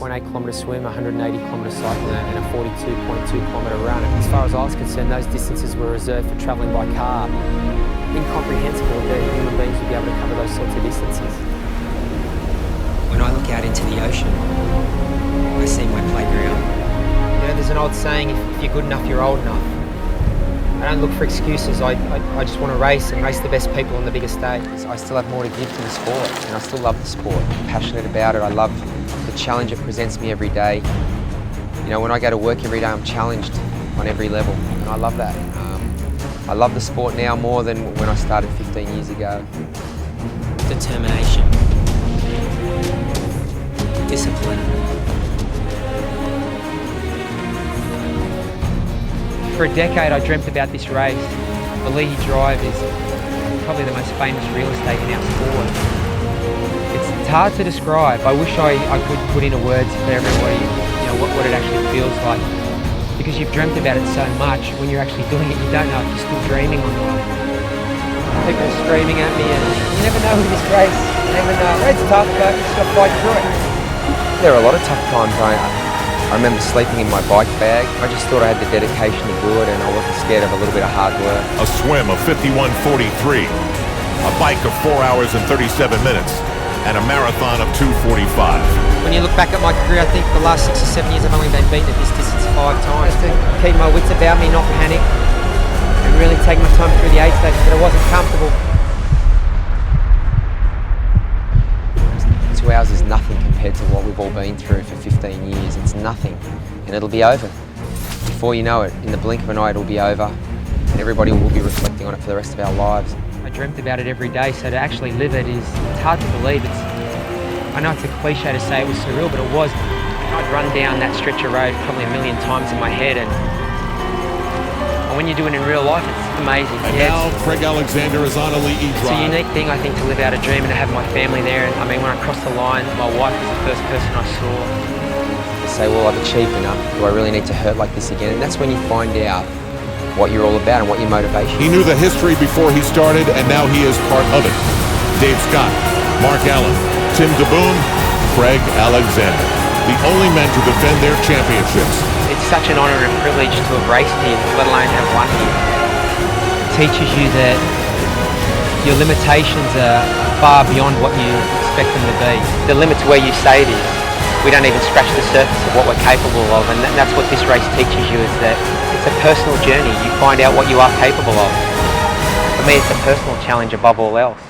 3.8 kilometre swim, 180 kilometre cycle and a 42.2 kilometre run. As far as I was concerned, those distances were reserved for travelling by car. Incomprehensible that human beings would be able to cover those sorts of distances. When I look out into the ocean, I see my playground. You know, there's an old saying, if you're good enough, you're old enough. I don't look for excuses. I just want to race and race the best people on the biggest stage. I still have more to give to the sport, and I still love the sport. I'm passionate about it. I love the challenge it presents me every day. You know, when I go to work every day, I'm challenged on every level, and I love that. I love the sport now more than when I started 15 years ago. Determination. Discipline. For a decade I dreamt about this race. The Leahy Drive is probably the most famous real estate in our sport. It's hard to describe. I wish I could put into words for everybody, you know, what it actually feels like. Because you've dreamt about it so much, when you're actually doing it, you don't know if you're still dreaming or not. People are screaming at me and you never know with this race. You never know. It's tough, but you just got to fight through it. There are a lot of tough times. I remember sleeping in my bike bag. I just thought I had the dedication to do it and I wasn't scared of a little bit of hard work. A swim of 51:43, a bike of 4 hours and 37 minutes, and a marathon of 2:45. When you look back at my career, I think the last 6 or 7 years I've only been beaten at this distance 5 times. To keep my wits about me, not panic, and really take my time through the aid stages, but I wasn't comfortable. 2 hours is nothing compared to what we've all been through for 15 years. It's nothing, and it'll be over. Before you know it, in the blink of an eye, it'll be over, and everybody will be reflecting on it for the rest of our lives. I dreamt about it every day, so to actually live it it's hard to believe. I know it's a cliche to say it was surreal, but it was. I'd run down that stretch of road probably a million times in my head, and when you do it in real life, it's amazing. And now Craig Alexander is on a Leahy Drive. It's a unique thing, I think, to live out a dream and to have my family there. And I mean, when I crossed the line, my wife was the first person I saw. I say, well, I've achieved enough. Do I really need to hurt like this again? And that's when you find out what you're all about and what your motivation is. He knew the history before he started, and now he is part of it. Dave Scott, Mark Allen, Tim DeBoom, Craig Alexander, the only men to defend their championships. It's such an honour and privilege to have raced here, let alone have won here. It teaches you that your limitations are far beyond what you expect them to be. The limit's where you say it is. We don't even scratch the surface of what we're capable of, and that's what this race teaches you, is that it's a personal journey. You find out what you are capable of. For me, it's a personal challenge above all else.